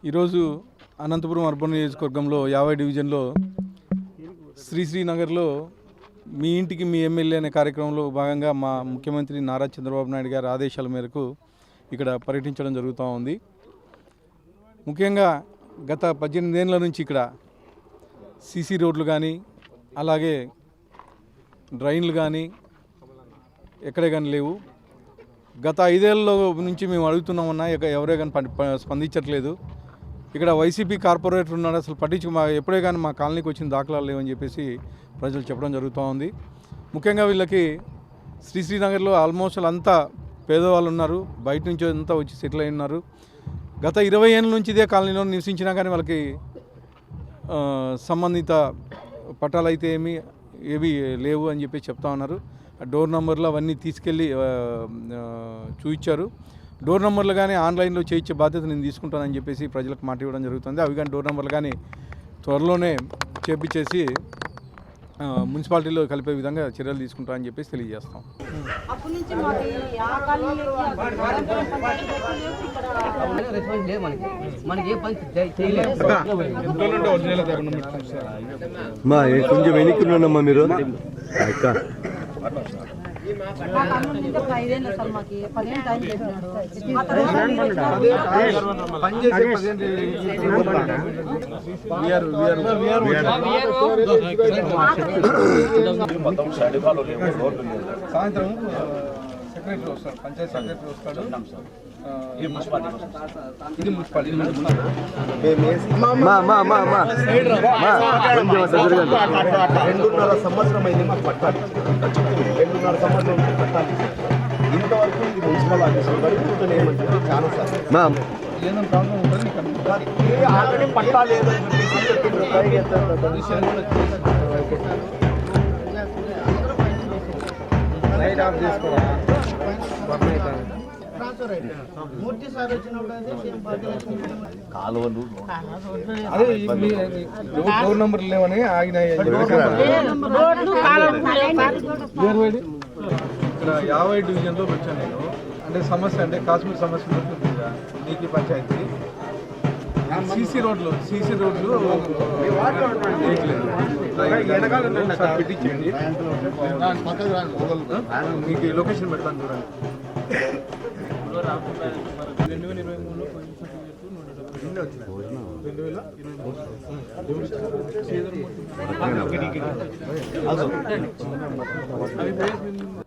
ఈరోజు అనంతపురం అర్బన్ నియోజకవర్గంలో 50 డివిజన్లో శ్రీనగర్లో మీ ఇంటికి మీ ఎమ్మెల్యే అనే కార్యక్రమంలో భాగంగా మా ముఖ్యమంత్రి నారా చంద్రబాబు నాయుడు గారి ఆదేశాల మేరకు ఇక్కడ పర్యటించడం జరుగుతూ ఉంది. ముఖ్యంగా గత 18 ఏళ్ల నుంచి ఇక్కడ సీసీ రోడ్లు కానీ అలాగే డ్రైన్లు కానీ ఎక్కడే కానీ లేవు. గత 5 ఏళ్ల నుంచి మేము అడుగుతున్నామన్నా ఎవరే కానీ స్పందించట్లేదు. ఇక్కడ వైసీపీ కార్పొరేటర్ ఉన్నాడు, అసలు ఎప్పుడే కానీ మా కాలనీకి వచ్చిన దాఖలాలు లేవని చెప్పేసి ప్రజలు చెప్పడం జరుగుతూ ఉంది. ముఖ్యంగా వీళ్ళకి శ్రీనగర్లో ఆల్మోస్ట్ అంతా పేదవాళ్ళు ఉన్నారు, బయట నుంచి అంతా వచ్చి సెటిల్ అయి ఉన్నారు. గత 20 ఏళ్ళ నుంచి ఇదే కాలనీలో నివసించినా కానీ వాళ్ళకి సంబంధిత పట్టాలు అయితే ఏవి లేవు అని చెప్పి చెప్తా ఉన్నారు. డోర్ నెంబర్లు అవన్నీ తీసుకెళ్ళి చూపించారు. డోర్ నెంబర్లు కానీ ఆన్లైన్లో చేయించే బాధ్యత నేను తీసుకుంటానని చెప్పేసి ప్రజలకు మాట ఇవ్వడం జరుగుతుంది. అవి కానీ డోర్ నెంబర్లు కానీ త్వరలోనే చేపించేసి మున్సిపాలిటీలో కలిపే విధంగా చర్యలు తీసుకుంటామని చెప్పేసి తెలియజేస్తాం. కొంచెం వెనుక్కున్నానమ్మా మీరు. సాయంత్రం సెక్రటరీ వస్తాడు, పంచాయతీ సెక్రటరీ వస్తాడు. ఇది మున్సిపాలిటీ 2.5 సంవత్సరం అయింది మాకు పట్టాలి. 2.5 సంవత్సరం పట్టాలి. ఇంతవరకు ఇది మున్సిపల్ ఆఫీసర్ గారు ఏమంటారు చాలా సార్ ఏదైనా ప్రాబ్లం ఉంటుంది ఆల్రెడీ పట్టా లేదని లైట్ ఆఫ్ చేసుకోరా. అదే డోర్ నెంబర్లు లేవని ఆగినాయి. ఇక్కడ 50 డివిజన్లో వచ్చాను నేను. అంటే సమస్య అంటే కాశ్మీర్ సమస్య ఉంటుంది కదా, నీటి పంచాయతీ సీసీ రోడ్లు పెట్టించండి. మీకు లొకేషన్ పెడతాను చూడండి. 2023